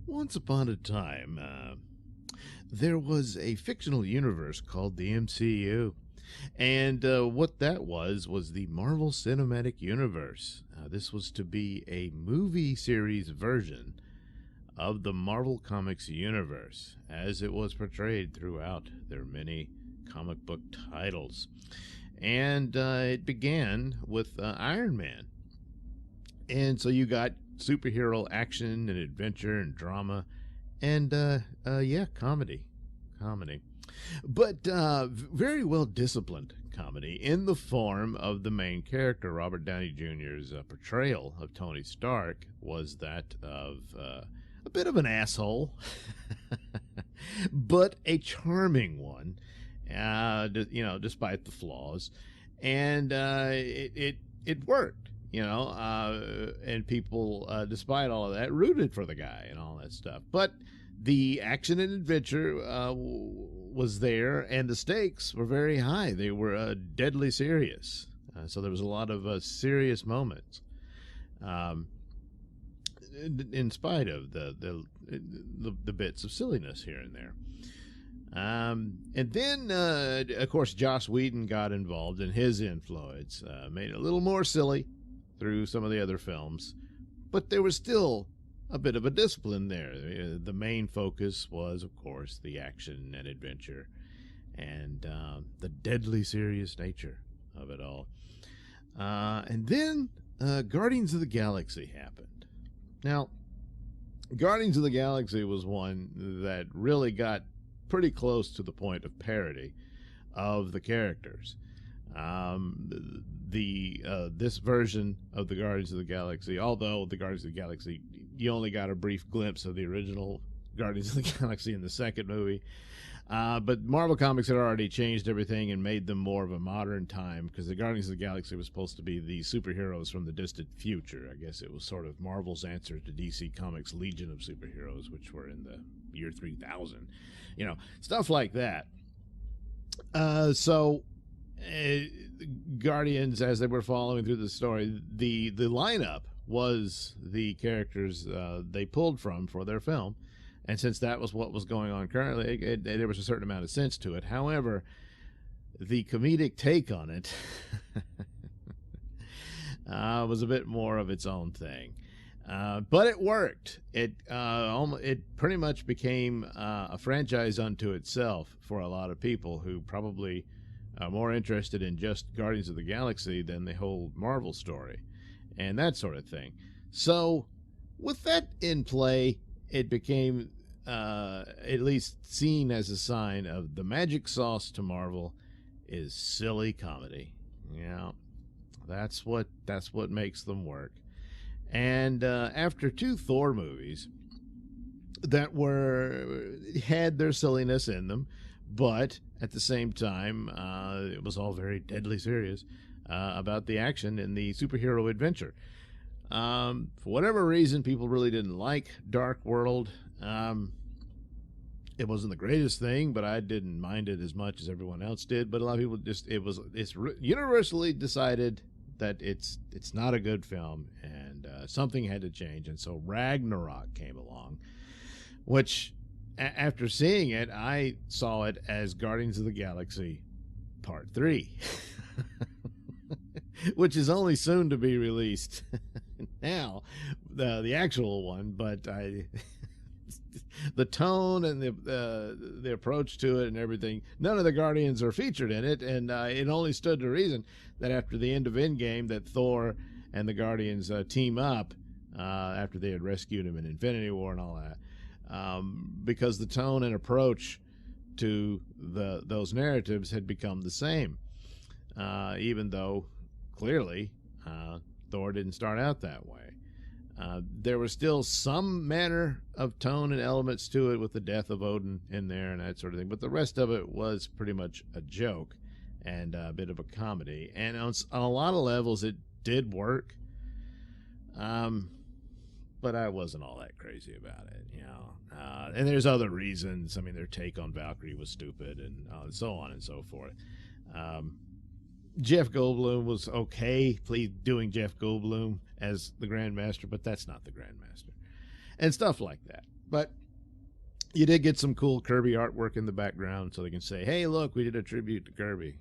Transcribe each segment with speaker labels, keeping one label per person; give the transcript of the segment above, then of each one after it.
Speaker 1: Once upon a time, there was a fictional universe called the MCU. And what that was the Marvel Cinematic Universe. This was to be a movie series version of the Marvel Comics universe, as it was portrayed throughout their many comic book titles. And it began with Iron Man. And so you got superhero action and adventure and drama and yeah, comedy. But very well disciplined comedy in the form of the main character. Robert Downey Jr.'s portrayal of Tony Stark was that of a bit of an asshole, but a charming one, despite the flaws. And it worked. And people, despite all of that, rooted for the guy and all that stuff. But the action and adventure was there, and the stakes were very high. They were deadly serious. So there was a lot of serious moments, in spite of the bits of silliness here and there. And then, of course, Joss Whedon got involved, and his influence made it a little more silly through some of the other films, but there was still a bit of a discipline there. The main focus was, of course, the action and adventure and the deadly serious nature of it all. And then Guardians of the Galaxy happened. Now, Guardians of the Galaxy was one that really got pretty close to the point of parody of the characters. This version of the Guardians of the Galaxy, although the Guardians of the Galaxy, you only got a brief glimpse of the original Guardians of the Galaxy in the second movie. But Marvel Comics had already changed everything and made them more of a modern time, because the Guardians of the Galaxy was supposed to be the superheroes from the distant future. I guess it was sort of Marvel's answer to DC Comics' Legion of Superheroes, which were in the year 3000. Stuff like that. Guardians, as they were following through the story, the lineup was the characters they pulled from for their film. And since that was what was going on currently, there was a certain amount of sense to it. However, the comedic take on it was a bit more of its own thing. But it worked. It pretty much became a franchise unto itself for a lot of people who probably are more interested in just Guardians of the Galaxy than the whole Marvel story and that sort of thing. So with that in play, it became at least seen as a sign of the magic sauce to Marvel is silly comedy. That's what makes them work. And after two Thor movies that had their silliness in them, but at the same time, it was all very deadly serious about the action and the superhero adventure. For whatever reason, people really didn't like Dark World. It wasn't the greatest thing, but I didn't mind it as much as everyone else did. But a lot of people it's universally decided that it's not a good film, and something had to change. And so Ragnarok came along, which after seeing it, I saw it as Guardians of the Galaxy Part 3. Which is only soon to be released now, the actual one. But the tone and the approach to it and everything, none of the Guardians are featured in it, and it only stood to reason that after the end of Endgame, that Thor and the Guardians team up after they had rescued him in Infinity War and all that, because the tone and approach to those narratives had become the same, even though clearly Thor didn't start out that way. There was still some manner of tone and elements to it with the death of Odin in there and that sort of thing, but the rest of it was pretty much a joke and a bit of a comedy. And on a lot of levels, it did work. But I wasn't all that crazy about it, and there's other reasons. I mean, their take on Valkyrie was stupid, and so on and so forth. Jeff Goldblum was okay doing Jeff Goldblum as the Grandmaster, but that's not the Grandmaster, and stuff like that. But you did get some cool Kirby artwork in the background, so they can say, "Hey, look, we did a tribute to Kirby,"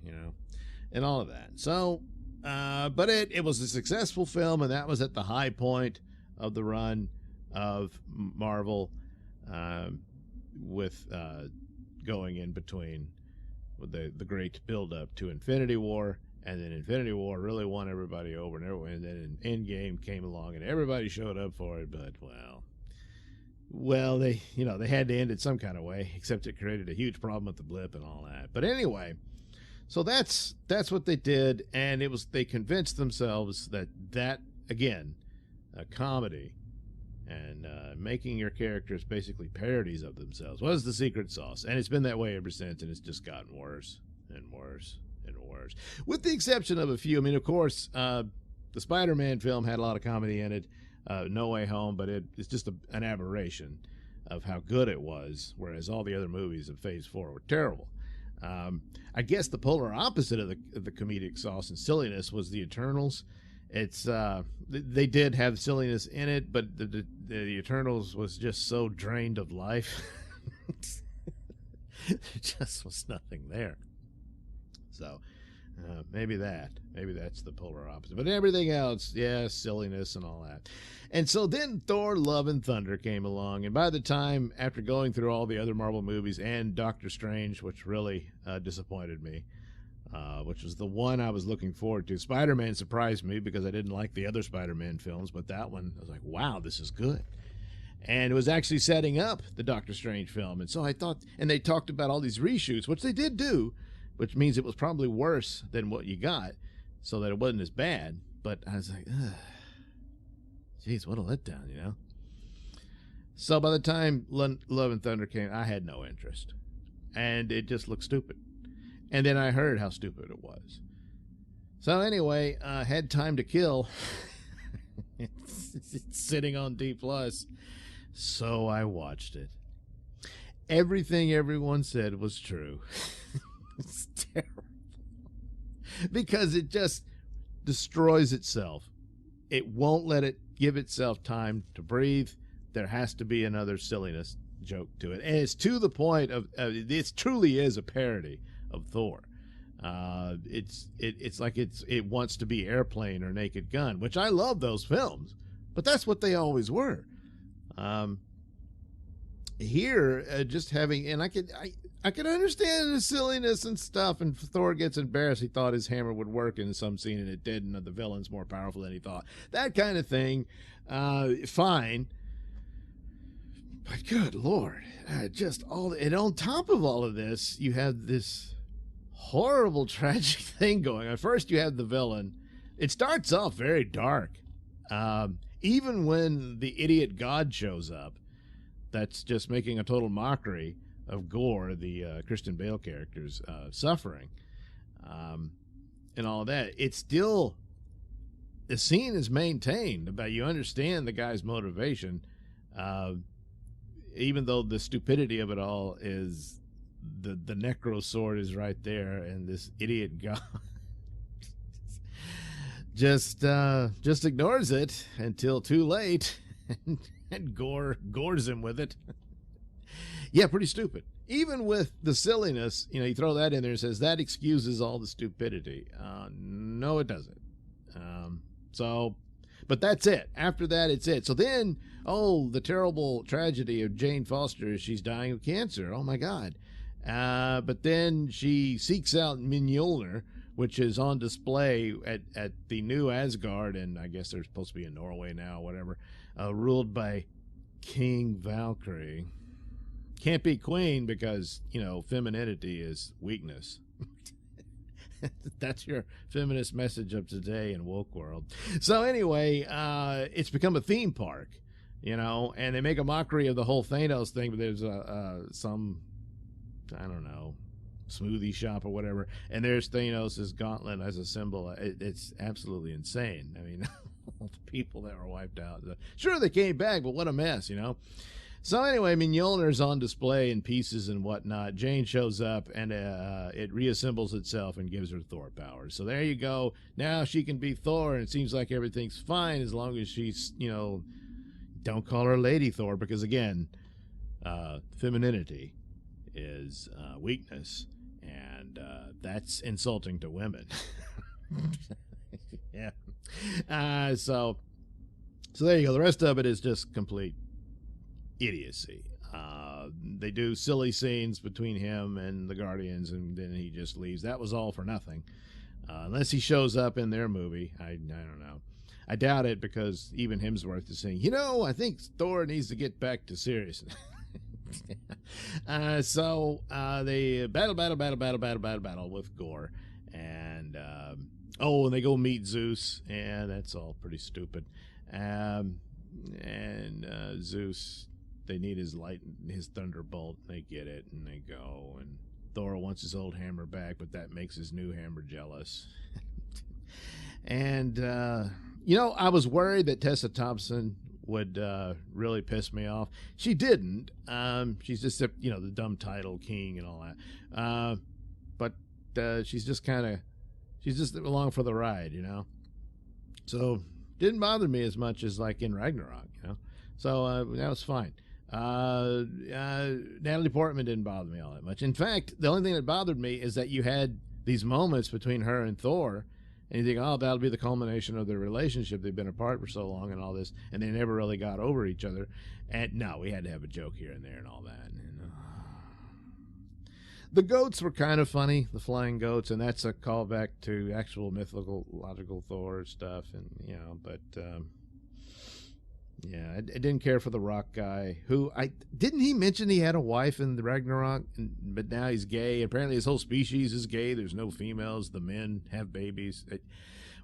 Speaker 1: and all of that. So, but it was a successful film, and that was at the high point of the run of Marvel, with going in between with the great build up to Infinity War. And then Infinity War really won everybody over, and then Endgame came along, and everybody showed up for it. But well, they had to end it some kind of way. Except it created a huge problem with the blip and all that. But anyway, so that's what they did, and they convinced themselves that again, a comedy and making your characters basically parodies of themselves was the secret sauce, and it's been that way ever since, and it's just gotten worse and worse and worse, with the exception of a few. I mean, of course, the Spider-Man film had a lot of comedy in it, No Way Home, but it's just an aberration of how good it was, whereas all the other movies of Phase 4 were terrible. I guess the polar opposite of the comedic sauce and silliness was the Eternals. It's they did have silliness in it, but the Eternals was just so drained of life. There just was nothing there. So maybe that's the polar opposite. But everything else, yeah, silliness and all that. And so then Thor: Love and Thunder came along, and by the time, after going through all the other Marvel movies and Doctor Strange, which really disappointed me, which was the one I was looking forward to. Spider-Man surprised me because I didn't like the other Spider-Man films, but that one, I was like, wow, this is good. And it was actually setting up the Doctor Strange film. And so I thought, and they talked about all these reshoots, which they did do, which means it was probably worse than what you got, so that it wasn't as bad. But I was like, ugh, geez, what a letdown, So by the time Love and Thunder came, I had no interest. And it just looked stupid. And then I heard how stupid it was. So anyway, had time to kill. It's sitting on D+. So I watched it. Everything everyone said was true. It's terrible. Because it just destroys itself. It won't let it give itself time to breathe. There has to be another silliness joke to it. And it's to the point of, it truly is a parody of Thor. It's like it wants to be Airplane or Naked Gun, which I love those films, but that's what they always were. Here, just having, and I could understand the silliness and stuff, and Thor gets embarrassed. He thought his hammer would work in some scene, and it didn't, and the villain's more powerful than he thought. That kind of thing, fine. But good Lord, and on top of all of this, you have this horrible, tragic thing going on. First, you have the villain. It starts off very dark. Even when the idiot god shows up, that's just making a total mockery of Gore, the Christian Bale character's suffering, and all that. It's still, the scene is maintained about, you understand the guy's motivation, even though the stupidity of it all is the necro sword is right there, and this idiot god just ignores it until too late, and gores him with it. Yeah, pretty stupid. Even with the silliness, you throw that in there and says that excuses all the stupidity. No, it doesn't. But that's it. After that, it's it. So then, the terrible tragedy of Jane Foster, she's dying of cancer. Oh my God. But then she seeks out Mjolnir, which is on display at the new Asgard, and I guess they're supposed to be in Norway now, whatever, ruled by King Valkyrie. Can't be queen because, femininity is weakness. That's your feminist message of today in woke world. So anyway, it's become a theme park, and they make a mockery of the whole Thanos thing, but there's some, I don't know, smoothie shop or whatever, and there's Thanos' gauntlet as a symbol. It's absolutely insane. I mean, all the people that were wiped out. Sure, they came back, but what a mess, So anyway, Mjolnir's on display in pieces and whatnot. Jane shows up, and it reassembles itself and gives her Thor powers. So there you go. Now she can be Thor, and it seems like everything's fine as long as she's, don't call her Lady Thor, because again, femininity is weakness, and that's insulting to women. Yeah. So there you go. The rest of it is just complete idiocy. They do silly scenes between him and the Guardians, and then he just leaves. That was all for nothing. Unless he shows up in their movie. I don't know. I doubt it, because even Hemsworth is saying, I think Thor needs to get back to seriousness. So they battle with Gore. And, and they go meet Zeus. And that's all pretty stupid. Zeus, they need his his thunderbolt. They get it, and they go. And Thor wants his old hammer back, but that makes his new hammer jealous. And, I was worried that Tessa Thompson would really piss me off. She didn't. She's just, the dumb title, King, and all that. But she's just along for the ride, So didn't bother me as much as like in Ragnarok, So that was fine. Natalie Portman didn't bother me all that much. In fact, the only thing that bothered me is that you had these moments between her and Thor, and you think, that'll be the culmination of their relationship. They've been apart for so long and all this, and they never really got over each other. And no, we had to have a joke here and there and all that. And, the goats were kind of funny, the flying goats, and that's a callback to actual mythological Thor stuff. And yeah, I didn't care for the rock guy, who didn't he mention he had a wife in the Ragnarok, but now he's gay. Apparently his whole species is gay. There's no females. The men have babies,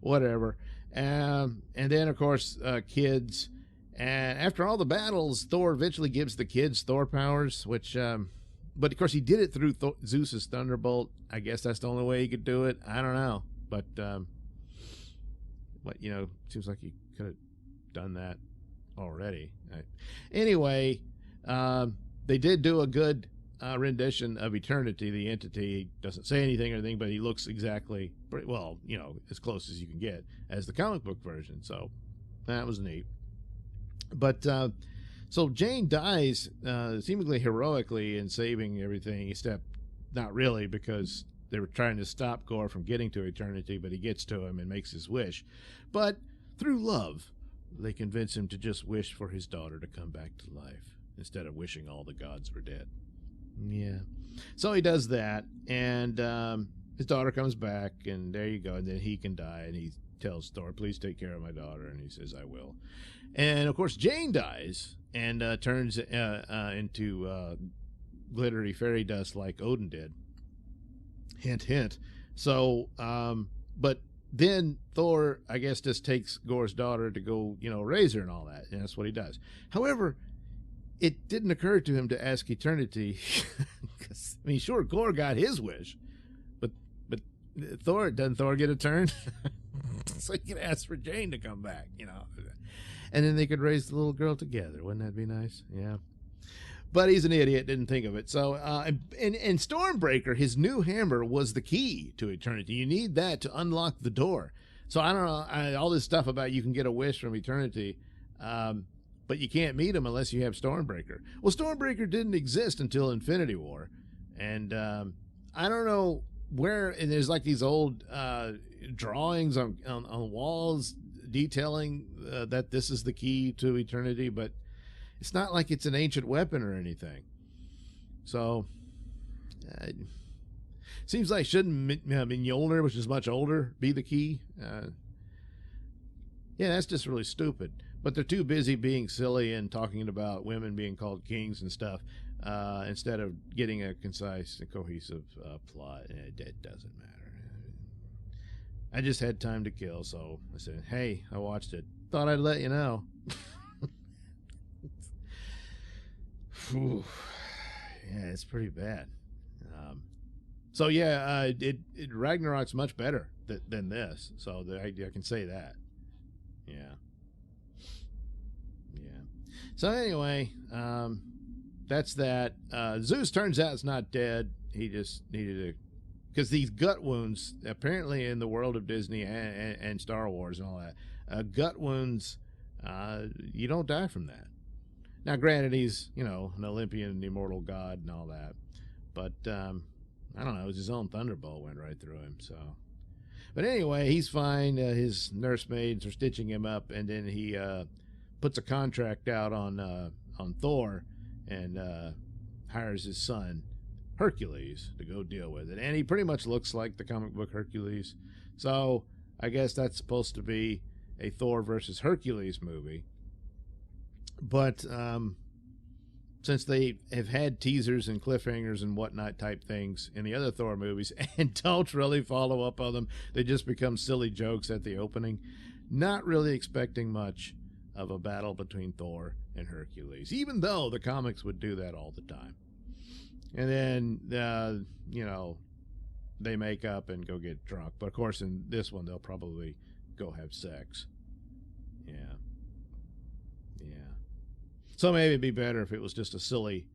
Speaker 1: whatever. And then, of course, kids. And after all the battles, Thor eventually gives the kids Thor powers, which, but of course he did it through Zeus's thunderbolt. I guess that's the only way he could do it. I don't know. But seems like he could have done that already. Anyway, they did do a good rendition of Eternity, the entity. He doesn't say anything or anything, but he looks exactly, as close as you can get as the comic book version. So that was neat. But so Jane dies seemingly heroically in saving everything, except not really, because they were trying to stop Gore from getting to Eternity, but he gets to him and makes his wish. But through love, they convince him to just wish for his daughter to come back to life instead of wishing all the gods were dead. Yeah. So he does that, and his daughter comes back, and there you go. And then he can die, and he tells Thor, please take care of my daughter. And he says, I will. And, of course, Jane dies and turns into glittery fairy dust like Odin did. Hint, hint. So, but then Thor, I guess, just takes Gore's daughter to go, raise her and all that. And that's what he does. However, it didn't occur to him to ask Eternity. Sure, Gore got his wish. But doesn't Thor get a turn? So he could ask for Jane to come back, And then they could raise the little girl together. Wouldn't that be nice? Yeah. But he's an idiot, didn't think of it. So, and Stormbreaker, his new hammer, was the key to Eternity. You need that to unlock the door. So I don't know, all this stuff about you can get a wish from Eternity, but you can't meet him unless you have Stormbreaker. Well, Stormbreaker didn't exist until Infinity War. And I don't know where, and there's like these old drawings on walls detailing that this is the key to Eternity, but it's not like it's an ancient weapon or anything. So, seems like shouldn't Mjolnir, which is much older, be the key? Yeah, that's just really stupid. But they're too busy being silly and talking about women being called kings and stuff instead of getting a concise and cohesive plot. It doesn't matter. I just had time to kill, so I said, hey, I watched it. Thought I'd let you know. Whew. Yeah, it's pretty bad. So yeah, Ragnarok's much better than this. So I can say that. Yeah. So anyway, that's that. Zeus turns out is not dead. He just needed to, because these gut wounds, apparently in the world of Disney and Star Wars and all that, gut wounds, you don't die from that. Now, granted, he's, you know, an Olympian and immortal god and all that, but I don't know, it was his own thunderbolt went right through him. So, but anyway, he's fine. His nursemaids are stitching him up, and then he puts a contract out on Thor and hires his son Hercules to go deal with it. And he pretty much looks like the comic book Hercules. So I guess that's supposed to be a Thor versus Hercules movie. But since they have had teasers and cliffhangers and whatnot type things in the other Thor movies and don't really follow up on them, they just become silly jokes at the opening. Not really expecting much of a battle between Thor and Hercules, even though the comics would do that all the time. And then, you know, they make up and go get drunk. But, of course, in this one, they'll probably go have sex. Yeah. Yeah. So maybe it'd be better if it was just a silly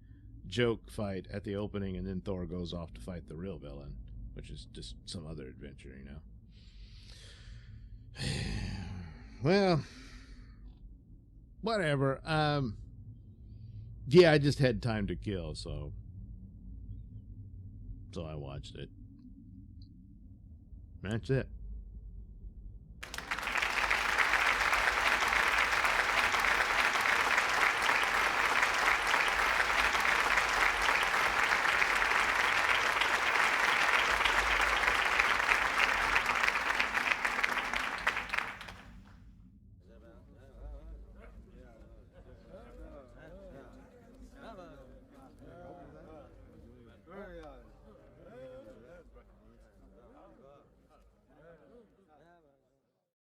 Speaker 1: joke fight at the opening and then Thor goes off to fight the real villain, which is just some other adventure, you know. Well, whatever. Yeah, I just had time to kill, so I watched it. That's it.